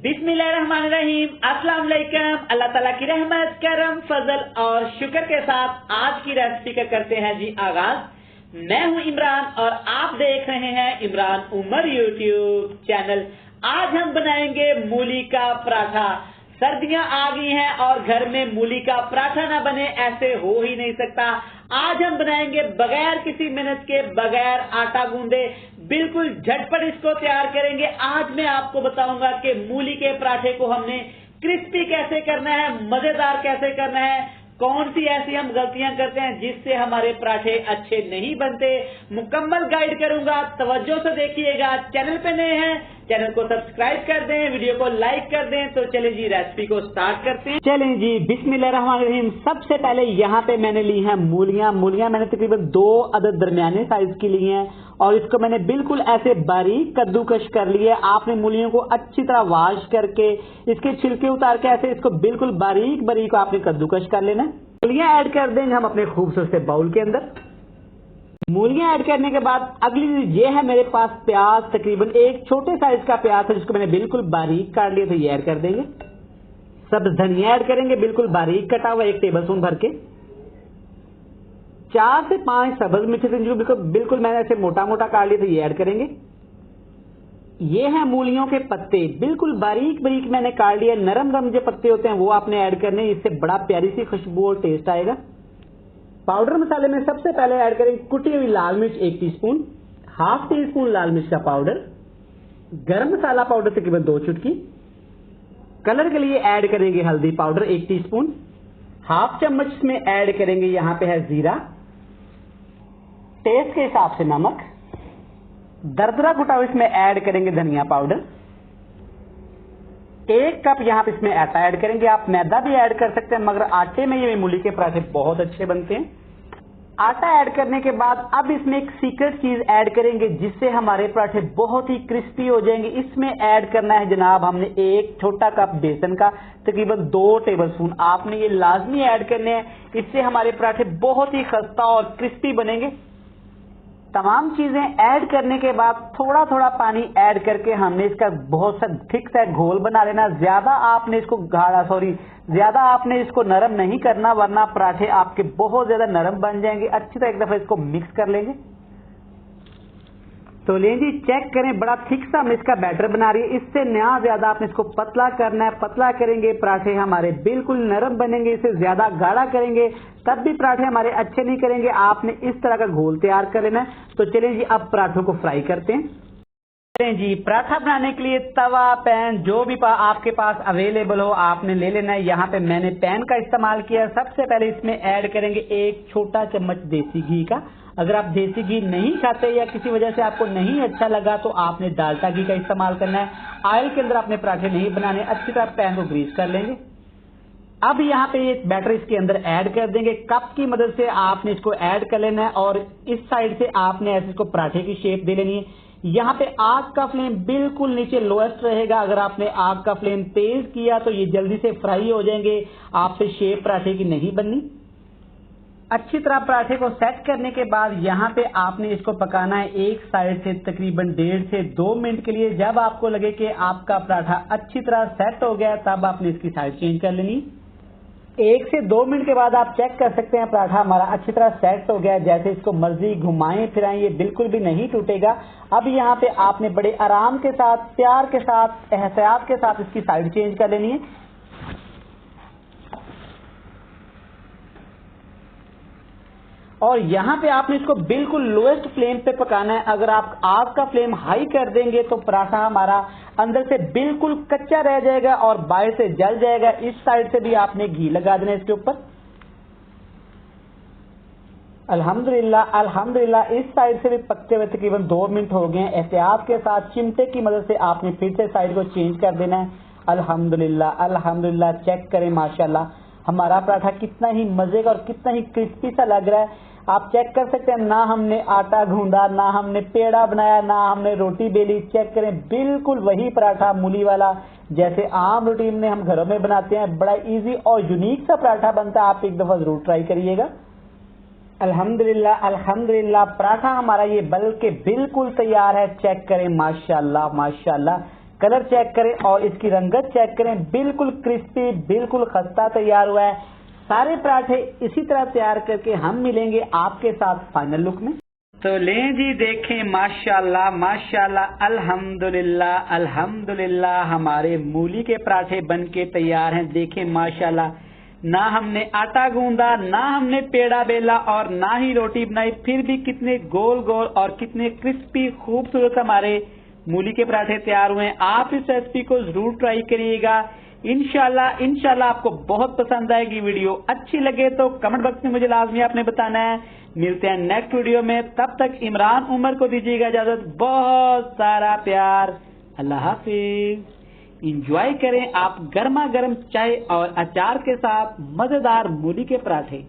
बिस्मिल्लाहिर्रहमानिर्रहीम। अस्सलाम वालेकुम। अल्लाह ताला की रहमत, करम, फजल और शुक्र के साथ आज की रेसिपी का करते हैं जी आगाज। मैं हूं इमरान और आप देख रहे हैं इमरान उमर यूट्यूब चैनल। आज हम बनाएंगे मूली का पराठा। सर्दियां आ गई हैं और घर में मूली का पराठा ना बने ऐसे हो ही नहीं सकता। आज हम बनाएंगे बगैर किसी मेहनत के, बगैर आटा गूंदे, बिल्कुल झटपट इसको तैयार करेंगे। आज मैं आपको बताऊंगा कि मूली के पराठे को हमने क्रिस्पी कैसे करना है, मजेदार कैसे करना है, कौन सी ऐसी हम गलतियां करते हैं जिससे हमारे पराठे अच्छे नहीं बनते। मुकम्मल गाइड करूंगा, तवज्जो से देखिएगा। चैनल पे नए हैं, चैनल को सब्सक्राइब कर दें, वीडियो को लाइक कर दें। तो चलें जी रेसिपी को स्टार्ट करते हैं। चलें जी, बिस्मिल्लाहिर्रहमानिर्रहीम। सबसे पहले यहाँ पे मैंने ली है मूलियां। मैंने तकरीबन 2 अदद दरमियाने साइज की ली हैं और इसको मैंने बिल्कुल ऐसे बारीक कद्दूकश कर लिया। आपने मूलियों को अच्छी तरह वॉश करके इसके छिलके उतार के ऐसे इसको बिल्कुल बारीक बारीक आपने कद्दूकश कर लेना। मूलियां ऐड कर देंगे हम अपने खूबसूरत से बाउल के अंदर। मूलियां ऐड करने के बाद अगली चीज ये है, मेरे पास प्याज, तकरीबन एक छोटे साइज का प्याज है जिसको मैंने बिल्कुल बारीक काट लिया, तो ये ऐड कर देंगे। सब धनिया ऐड करेंगे बिल्कुल बारीक कटा हुआ 1 टेबल स्पून भर के। 4 से 5 सब्ज मिर्ची जिनको बिल्कुल मैंने ऐसे मोटा मोटा काट लिया, तो ये ऐड करेंगे। ये है मूलियों के पत्ते, बिल्कुल बारीक बारीक मैंने काट लिया। नरम नरम जो पत्ते होते हैं वो आपने ऐड करने, इससे बड़ा प्यारी सी खुशबू और टेस्ट आएगा। पाउडर मसाले में सबसे पहले ऐड करेंगे कुटी हुई लाल मिर्च 1 टीस्पून, हाफ टी स्पून लाल मिर्च का पाउडर, गरम मसाला पाउडर तकरीबन 2 चुटकी, कलर के लिए ऐड करेंगे हल्दी पाउडर 1 टीस्पून, हाफ चम्मच में ऐड करेंगे यहाँ पे है जीरा, टेस्ट के हिसाब से नमक, दरदरा कुटा हुआ इसमें ऐड करेंगे धनिया पाउडर, 1 कप यहाँ पे इसमें आटा ऐड करेंगे। आप मैदा भी ऐड कर सकते हैं मगर आटे में ये मूली के पराठे बहुत अच्छे बनते हैं। आटा ऐड करने के बाद अब इसमें एक सीक्रेट चीज ऐड करेंगे जिससे हमारे पराठे बहुत ही क्रिस्पी हो जाएंगे। इसमें ऐड करना है जनाब हमने 1 छोटा कप बेसन का, तकरीबन 2 टेबल स्पून आपने ये लाजमी ऐड करने हैं। इससे हमारे पराठे बहुत ही खस्ता और क्रिस्पी बनेंगे। तमाम चीजें ऐड करने के बाद थोड़ा थोड़ा पानी ऐड करके हमने इसका बहुत सा थिक सा घोल बना लेना। ज्यादा आपने इसको नरम नहीं करना वरना पराठे आपके बहुत ज्यादा नरम बन जाएंगे। अच्छी तरह एक दफा इसको मिक्स कर लेंगे। तो लें जी, चेक करें, बड़ा थिक सा हम इसका बैटर बना रही है। इससे ना ज्यादा आपने इसको पतला करना है। पतला करेंगे पराठे हमारे बिल्कुल नरम बनेंगे, इसे ज्यादा गाढ़ा करेंगे तब भी पराठे हमारे अच्छे नहीं करेंगे। आपने इस तरह का घोल तैयार कर लेना है। तो चलें जी, अब पराठों को फ्राई करते हैं। चलें जी, पराठा बनाने के लिए तवा, पैन जो भी आपके पास अवेलेबल हो आपने ले लेना है। यहाँ पे मैंने पैन का इस्तेमाल किया। सबसे पहले इसमें ऐड करेंगे 1 छोटा चम्मच देसी घी का। अगर आप देसी घी नहीं खाते या किसी वजह से आपको नहीं अच्छा लगा तो आपने डालडा घी का इस्तेमाल करना है। ऑयल के अंदर अपने पराठे नहीं बनाने। अच्छी तरह पैन को ग्रीस कर लेंगे। अब यहाँ पे ये बैटर इसके अंदर ऐड कर देंगे। कप की मदद से आपने इसको ऐड कर लेना है और इस साइड से आपने ऐसे इसको पराठे की शेप दे लेनी है। यहाँ पे आग का फ्लेम बिल्कुल नीचे लोएस्ट रहेगा। अगर आपने आग का फ्लेम तेज किया तो ये जल्दी से फ्राई हो जाएंगे, आपसे शेप पराठे की नहीं बननी। अच्छी तरह पराठे को सेट करने के बाद यहाँ पे आपने इसको पकाना है एक साइड से तकरीबन 1.5 से 2 मिनट के लिए। जब आपको लगे कि आपका पराठा अच्छी तरह सेट हो गया तब आपने इसकी साइड चेंज कर लेनी। 1 से 2 मिनट के बाद आप चेक कर सकते हैं पराठा हमारा अच्छी तरह सेट हो गया। जैसे इसको मर्जी घुमाएं फिराएं ये बिल्कुल भी नहीं टूटेगा। अब यहाँ पे आपने बड़े आराम के साथ, प्यार के साथ, एहतियात के साथ इसकी साइड चेंज कर लेनी है। और यहाँ पे आपने इसको बिल्कुल लोएस्ट फ्लेम पे पकाना है। अगर आप आग का फ्लेम हाई कर देंगे तो पराठा हमारा अंदर से बिल्कुल कच्चा रह जाएगा और बाहर से जल जाएगा। इस साइड से भी आपने घी लगा देना इसके ऊपर। अल्हम्दुलिल्लाह इस साइड से भी पकते हुए तकरीबन 2 मिनट हो गए हैं। एहतियात के साथ चिमटे की मदद से आपने फिर से साइड को चेंज कर देना है। अल्हम्दुलिल्लाह चेक करें माशाल्लाह हमारा पराठा कितना ही मजे का और कितना ही क्रिस्पी सा लग रहा है। आप चेक कर सकते हैं, ना हमने आटा गूंदा, ना हमने पेड़ा बनाया, ना हमने रोटी बेली। चेक करें बिल्कुल वही पराठा मूली वाला जैसे आम रूटीन में हम घरों में बनाते हैं। बड़ा इजी और यूनिक सा पराठा बनता है। आप एक दफा जरूर ट्राई करिएगा। अल्हम्दुलिल्लाह पराठा हमारा ये बल्कि बिल्कुल तैयार है। चेक करें माशाल्लाह कलर चेक करें और इसकी रंगत चेक करें, बिल्कुल क्रिस्पी, बिल्कुल खस्ता तैयार हुआ है। सारे पराठे इसी तरह तैयार करके हम मिलेंगे आपके साथ फाइनल लुक में। तो लें जी, देखें, माशाल्लाह माशाल्लाह, अल्हम्दुलिल्लाह अल्हम्दुलिल्लाह, हमारे मूली के पराठे बनके तैयार हैं। देखें माशाल्लाह, ना हमने आटा गूंदा, ना हमने पेड़ा बेला और ना ही रोटी बनाई, फिर भी कितने गोल गोल और कितने क्रिस्पी खूबसूरत हमारे मूली के पराठे तैयार हुए हैं। आप इस रेसिपी को जरूर ट्राई करिएगा। इंशाल्लाह आपको बहुत पसंद आएगी। वीडियो अच्छी लगे तो कमेंट बॉक्स में मुझे लाजमी आपने बताना है। मिलते हैं नेक्स्ट वीडियो में, तब तक इमरान उमर को दीजिएगा इजाजत। बहुत सारा प्यार, अल्लाह हाफिज। इंजॉय करें आप गर्मा गर्म चाय और अचार के साथ मजेदार मूली के पराठे।